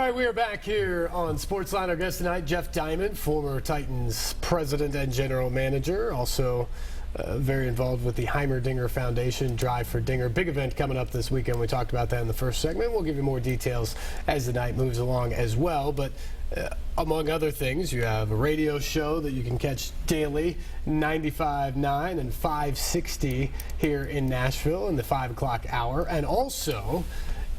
right, we are back here on SportsLine. Our guest tonight, Jeff Diamond, former Titans president and general manager, also very involved with the Heimerdinger Foundation, Drive for Dinger. Big event coming up this weekend. We talked about that in the first segment. We'll give you more details as the night moves along as well. But among other things, you have a radio show that you can catch daily, 95.9 and 560 here in Nashville in the 5 o'clock hour. And also,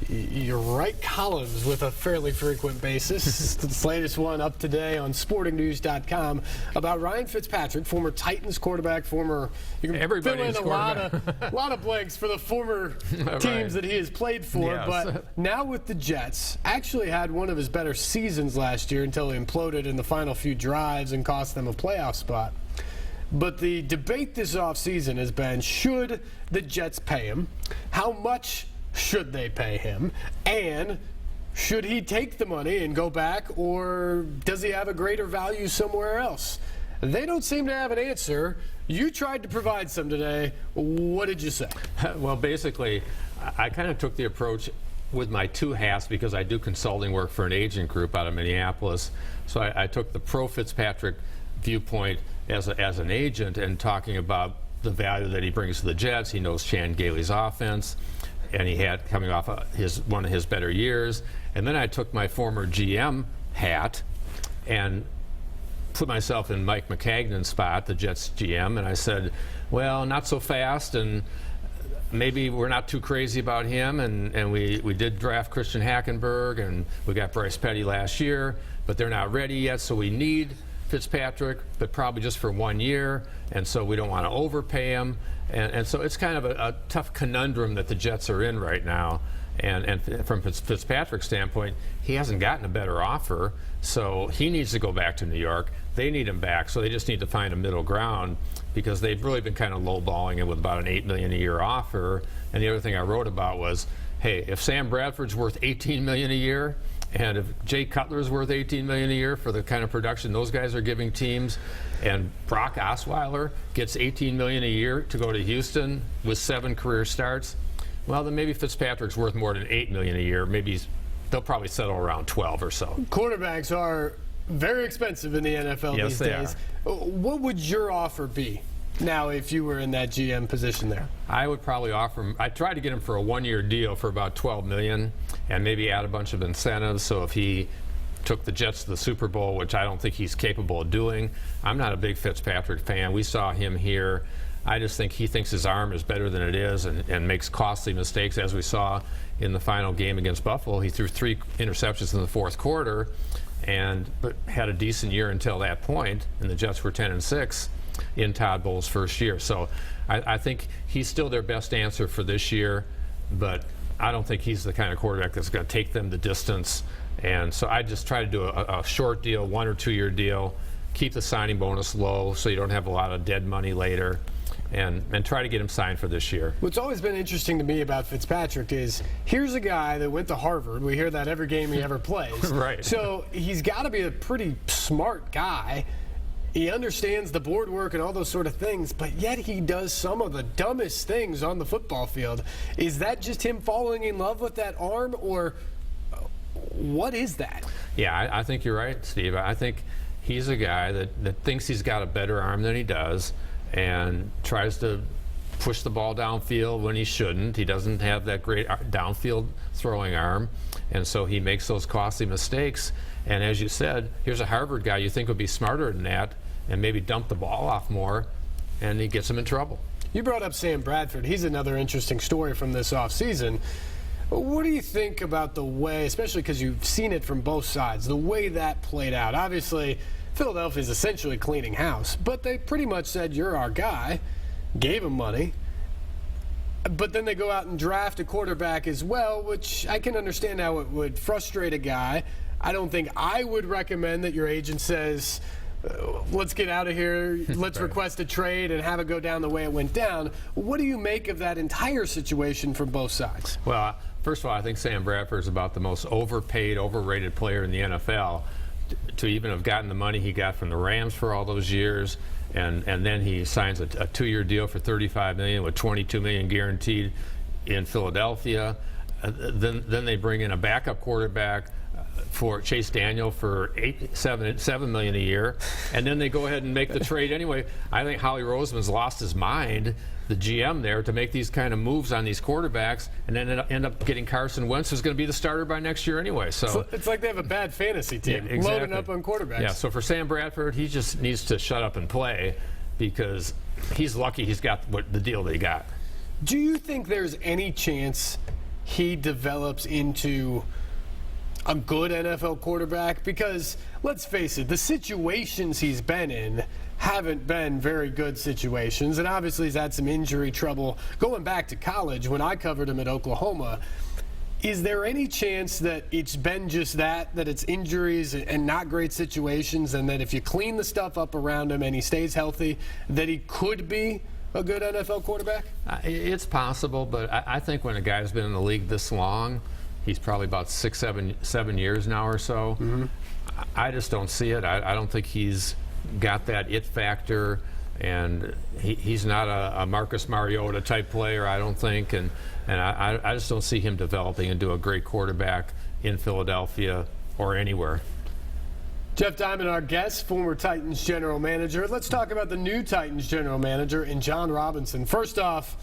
you write columns with a fairly frequent basis. This latest one up today on sportingnews.com about Ryan Fitzpatrick, former Titans quarterback, former, you can fill in a lot of blanks for the former teams that he has played for. Yes. But now with the Jets, actually had one of his better seasons last year until he imploded in the final few drives and cost them a playoff spot. But the debate this offseason has been, should the Jets pay him? How much should they pay him? And should he take the money and go back, or does he have a greater value somewhere else? They don't seem to have an answer. You tried to provide some today. What did you say? Well, basically, I kind of took the approach with my two hats because I do consulting work for an agent group out of Minneapolis. So I took the pro-Fitzpatrick viewpoint as an agent and talking about the value that he brings to the Jets. He knows Chan Gailey's offense, and he had coming off one of his better years. And then I took my former GM hat and put myself in Mike McCagnon's spot, the Jets GM, and I said, well, not so fast, and maybe we're not too crazy about him, and we did draft Christian Hackenberg, and we got Bryce Petty last year, but they're not ready yet, so we need Fitzpatrick, but probably just for 1 year, and so we don't want to overpay him. And so it's kind of a tough conundrum that the Jets are in right now. And from Fitzpatrick's standpoint, he hasn't gotten a better offer, so he needs to go back to New York. They need him back, so they just need to find a middle ground because they've really been kind of lowballing him with about an $8 million a year offer. And the other thing I wrote about was, hey, if Sam Bradford's worth $18 million a year, and if Jay Cutler's worth $18 million a year for the kind of production those guys are giving teams, and Brock Osweiler gets $18 million a year to go to Houston with 7 career starts, well, then maybe Fitzpatrick's worth more than $8 million a year. Maybe they'll probably settle around 12 or so. Quarterbacks are very expensive in the NFL these days. What would your offer be now if you were in that GM position there? I would probably offer him, I'd try to get him for a 1-year deal for about $12 million and maybe add a bunch of incentives. So if he took the Jets to the Super Bowl, which I don't think he's capable of doing. I'm not a big Fitzpatrick fan. We saw him here. I just think he thinks his arm is better than it is and makes costly mistakes, as we saw in the final game against Buffalo. He threw 3 interceptions in the fourth quarter but had a decent year until that point, and the Jets were 10-6 in Todd Bowles' first year. So I think he's still their best answer for this year, but I don't think he's the kind of quarterback that's going to take them the distance. And so I just try to do a short deal, 1 or 2 year deal, keep the signing bonus low so you don't have a lot of dead money later, and try to get him signed for this year. What's always been interesting to me about Fitzpatrick is here's a guy that went to Harvard. We hear that every game he ever plays. Right. So he's got to be a pretty smart guy. He understands the board work and all those sort of things, but yet he does some of the dumbest things on the football field. Is that just him falling in love with that arm, or what is that? Yeah, I think you're right, Steve. I think he's a guy that thinks he's got a better arm than he does and tries to push the ball downfield when he shouldn't. He doesn't have that great downfield throwing arm, and so he makes those costly mistakes. And as you said, here's a Harvard guy you think would be smarter than that and maybe dump the ball off more, and he gets him in trouble. You brought up Sam Bradford. He's another interesting story from this offseason. What do you think about the way, especially because you've seen it from both sides, the way that played out? Obviously, Philadelphia's essentially cleaning house, but they pretty much said, you're our guy, gave him money, but then they go out and draft a quarterback as well, which I can understand how it would frustrate a guy. I don't think I would recommend that your agent says, let's get out of here, let's request a trade and have it go down the way it went down. What do you make of that entire situation from both sides? Well, first of all, I think Sam Bradford is about the most overpaid, overrated player in the NFL. To even have gotten the money he got from the Rams for all those years, and then he signs a 2-year deal for $35 million with $22 million guaranteed in Philadelphia. Then they bring in a backup quarterback for Chase Daniel for $7 million a year, and then they go ahead and make the trade anyway. I think Howie Roseman's lost his mind, the GM there, to make these kind of moves on these quarterbacks, and then end up getting Carson Wentz, who's going to be the starter by next year anyway. So it's like they have a bad fantasy team, yeah, exactly. loading up on quarterbacks. Yeah. So for Sam Bradford, he just needs to shut up and play, because he's lucky he's got the deal that he got. Do you think there's any chance he develops into a good NFL quarterback? Because let's face it, the situations he's been in haven't been very good situations, and obviously he's had some injury trouble going back to college when I covered him at Oklahoma. Is there any chance that it's been just that it's injuries and not great situations, and that if you clean the stuff up around him and he stays healthy, that he could be a good NFL quarterback? It's possible, but I think when a guy's been in the league this long, he's probably about 7 years now or so. Mm-hmm. I just don't see it. I don't think he's got that it factor, and he's not a Marcus Mariota type player, I don't think, and I just don't see him developing into a great quarterback in Philadelphia or anywhere. Jeff Diamond, our guest, former Titans general manager. Let's talk about the new Titans general manager in John Robinson. First off,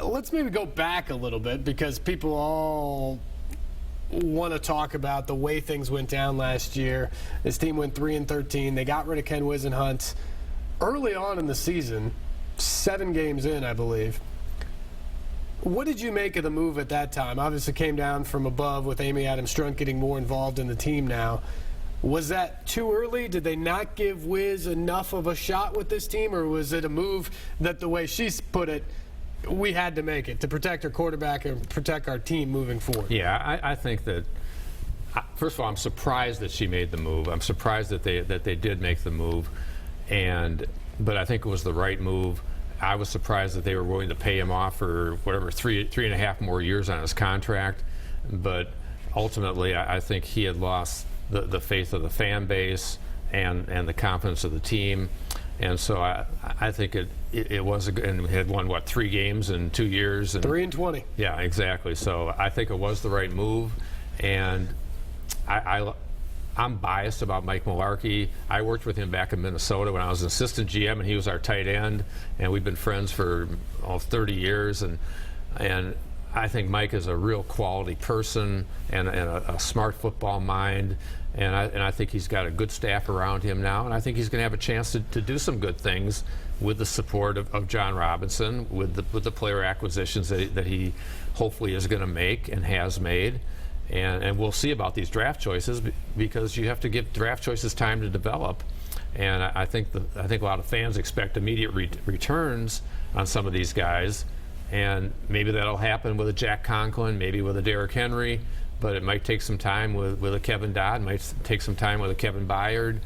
let's maybe go back a little bit, because people all want to talk about the way things went down last year. This team went 3-13. They got rid of Ken Wisenhunt early on in the season, 7 games in, I believe. What did you make of the move at that time? Obviously came down from above with Amy Adams-Strunk getting more involved in the team now. Was that too early? Did they not give Wiz enough of a shot with this team, or was it a move that, the way she's put it, we had to make it to protect our quarterback and protect our team moving forward? Yeah, I think that, first of all, I'm surprised that she made the move. I'm surprised that they did make the move, but I think it was the right move. I was surprised that they were willing to pay him off for whatever, three and a half more years on his contract. But ultimately, I think he had lost the faith of the fan base and the confidence of the team. And so I think it was, and we had won, 3 games in 2 years? 3-20. Yeah, exactly. So I think it was the right move. And I'm biased about Mike Mularkey. I worked with him back in Minnesota when I was an assistant GM, and he was our tight end, and we've been friends for 30 years. And I think Mike is a real quality person and a smart football mind, and I think he's got a good staff around him now, and I think he's going to have a chance to do some good things with the support of John Robinson, with the player acquisitions that he hopefully is going to make and has made. And we'll see about these draft choices, because you have to give draft choices time to develop. And I think a lot of fans expect immediate returns on some of these guys. And maybe that'll happen with a Jack Conklin, maybe with a Derrick Henry, but it might take some time with a Kevin Dodd, might take some time with a Kevin Byard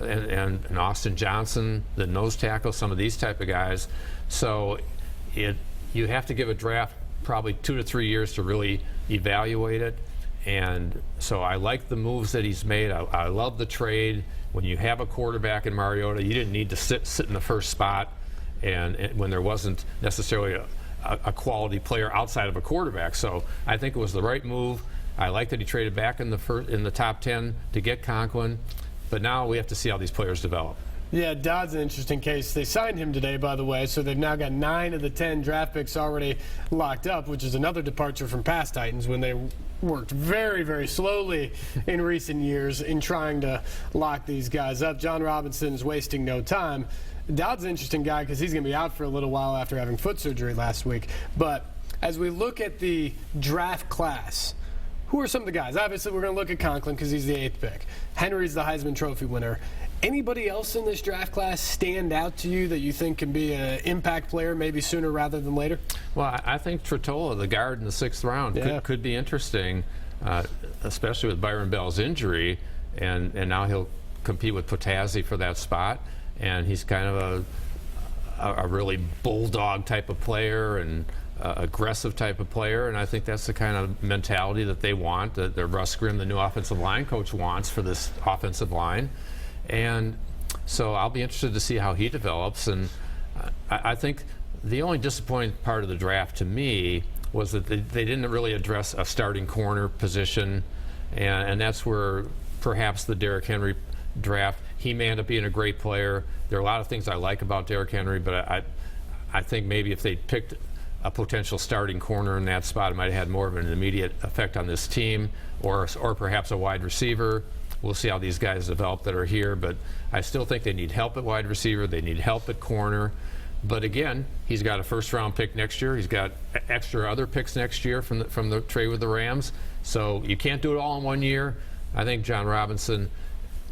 and Austin Johnson, the nose tackle, some of these type of guys. So you have to give a draft probably 2 to 3 years to really evaluate it. And so I like the moves that he's made. I love the trade. When you have a quarterback in Mariota, you didn't need to sit in the first spot, and when there wasn't necessarily a quality player outside of a quarterback. So I think it was the right move. I like that he traded back in the top 10 to get Conklin, but now we have to see how these players develop. Yeah, Dodd's an interesting case. They signed him today, by the way, so they've now got 9 of the 10 draft picks already locked up, which is another departure from past Titans when they worked very, very slowly in recent years in trying to lock these guys up. John Robinson is wasting no time. Dodd's an interesting guy because he's going to be out for a little while after having foot surgery last week. But as we look at the draft class, who are some of the guys? Obviously, we're going to look at Conklin because he's the 8th pick. Henry's the Heisman Trophy winner. Anybody else in this draft class stand out to you that you think can be an impact player maybe sooner rather than later? Well, I think Tretola, the guard in the 6th round, could be interesting, especially with Byron Bell's injury, and now he'll compete with Potazzi for that spot. And he's kind of a really bulldog type of player and aggressive type of player, and I think that's the kind of mentality that they want, that Russ Grimm, the new offensive line coach, wants for this offensive line. And so I'll be interested to see how he develops. And I think the only disappointing part of the draft to me was that they didn't really address a starting corner position. and that's where perhaps the Derrick Henry draft, he may end up being a great player. There are a lot of things I like about Derrick Henry, but I think maybe if they picked a potential starting corner in that spot, it might have had more of an immediate effect on this team, or perhaps a wide receiver. We'll see how these guys develop that are here, but I still think they need help at wide receiver. They need help at corner. But again, he's got a first-round pick next year. He's got extra other picks next year from the trade with the Rams. So you can't do it all in 1 year. I think John Robinson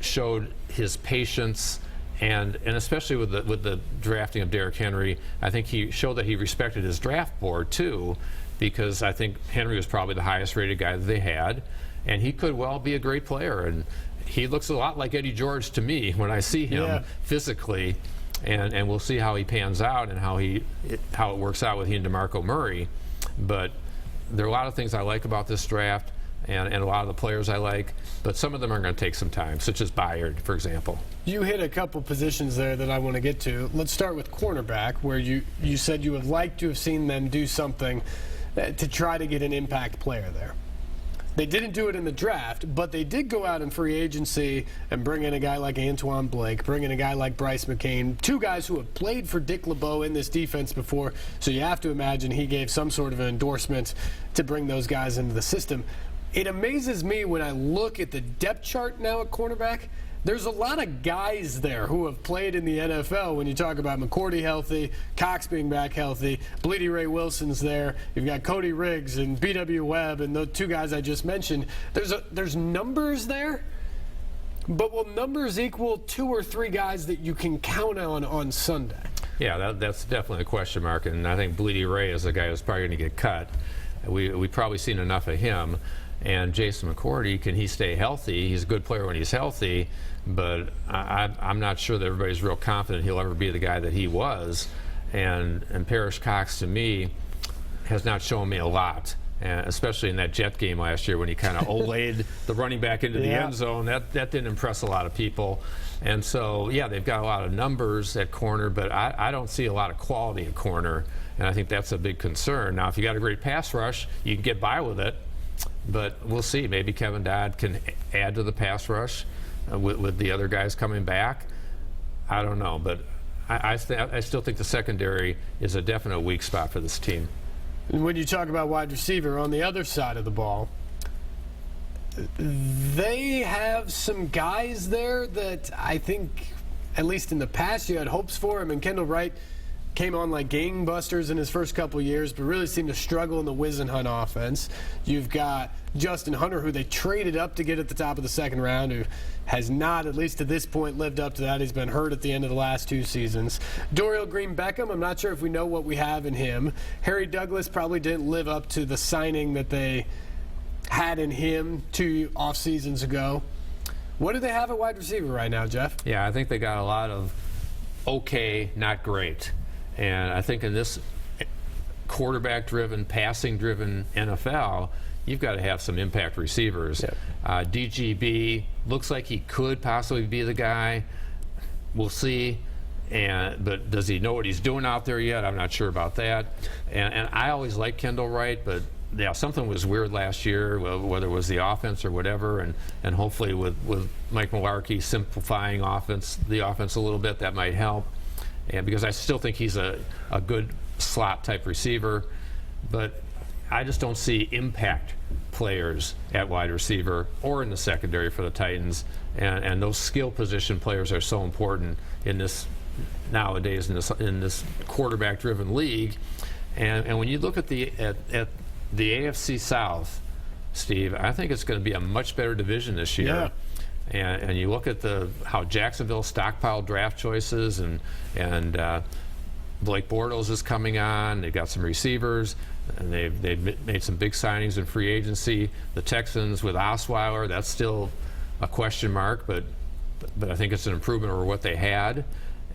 showed his patience, and especially with the drafting of Derrick Henry, I think he showed that he respected his draft board too, because I think Henry was probably the highest-rated guy that they had, and he could well be a great player. And he looks a lot like Eddie George to me when I see him physically. And we'll see how he pans out and how it works out with he and DeMarco Murray. But there are a lot of things I like about this draft, and a lot of the players I like, but some of them are going to take some time, such as Byard, for example. You hit a couple positions there that I want to get to. Let's start with cornerback, where you said you would like to have seen them do something to try to get an impact player there. They didn't do it in the draft, but they did go out in free agency and bring in a guy like Antoine Blake, bring in a guy like Bryce McCain, two guys who have played for Dick LeBeau in this defense before, so you have to imagine he gave some sort of an endorsement to bring those guys into the system. It amazes me when I look at the depth chart now at cornerback. There's a lot of guys there who have played in the NFL when you talk about McCourty healthy, Cox being back healthy, Bleedy Ray Wilson's there, you've got Cody Riggs and B.W. Webb and the two guys I just mentioned. There's numbers there, but will numbers equal 2 or 3 guys that you can count on Sunday? Yeah, that's definitely a question mark, and I think Bleedy Ray is the guy who's probably going to get cut. We've probably seen enough of him. And Jason McCourty, can he stay healthy? He's a good player when he's healthy, but I'm not sure that everybody's real confident he'll ever be the guy that he was. And Parrish Cox, to me, has not shown me a lot, especially in that Jet game last year when he kind of olayed the running back into the end zone. That didn't impress a lot of people. And so, yeah, they've got a lot of numbers at corner, but I don't see a lot of quality at corner, and I think that's a big concern. Now, if you got a great pass rush, you can get by with it. But we'll see. Maybe Kevin Dodd can add to the pass rush with the other guys coming back. I don't know. But I still think the secondary is a definite weak spot for this team. And when you talk about wide receiver, on the other side of the ball, they have some guys there that I think, at least in the past, you had hopes for. I mean, Kendall Wright came on like gangbusters in his first couple years, but really seemed to struggle in the Wisenhunt offense. You've got Justin Hunter, who they traded up to get at the top of the second round, who has not, at least to this point, lived up to that. He's been hurt at the end of the last 2 seasons. Dorial Green-Beckham, I'm not sure if we know what we have in him. Harry Douglas probably didn't live up to the signing that they had in him 2 off seasons ago. What do they have at wide receiver right now, Jeff? Yeah, I think they got a lot of okay, not great. And I think in this quarterback-driven, passing-driven NFL, you've got to have some impact receivers. Yep. DGB looks like he could possibly be the guy. We'll see. But does he know what he's doing out there yet? I'm not sure about that. And I always liked Kendall Wright, but yeah, something was weird last year, whether it was the offense or whatever. And hopefully with Mike Mularkey simplifying the offense a little bit, that might help. And because I still think he's a good slot type receiver, but I just don't see impact players at wide receiver or in the secondary for the Titans, and those skill position players are so important in this nowadays in this quarterback driven league. And when you look at the AFC South, Steve, I think it's going to be a much better division this year. Yeah. And you look at how Jacksonville stockpiled draft choices, and Blake Bortles is coming on. They've got some receivers, and they've made some big signings in free agency. The Texans with Osweiler, that's still a question mark, but I think it's an improvement over what they had.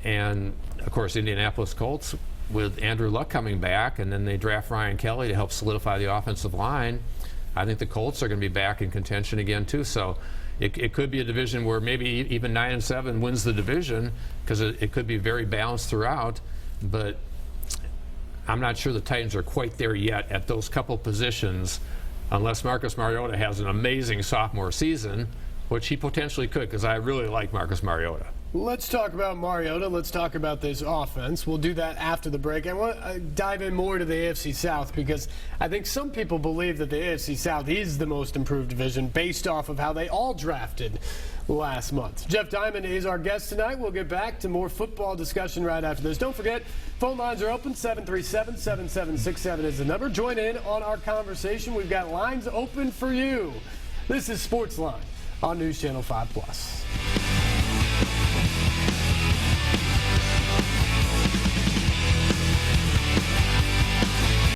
And of course, Indianapolis Colts with Andrew Luck coming back, and then they draft Ryan Kelly to help solidify the offensive line. I think the Colts are going to be back in contention again too. So it could be a division where maybe even 9-7 wins the division, because it could be very balanced throughout. But I'm not sure the Titans are quite there yet at those couple positions unless Marcus Mariota has an amazing sophomore season, which he potentially could, because I really like Marcus Mariota. Let's talk about Mariota. Let's talk about this offense. We'll do that after the break. I want to dive in more to the AFC South because I think some people believe that the AFC South is the most improved division based off of how they all drafted last month. Jeff Diamond is our guest tonight. We'll get back to more football discussion right after this. Don't forget, phone lines are open. 737-7767 is the number. Join in on our conversation. We've got lines open for you. This is SportsLine on News Channel 5+.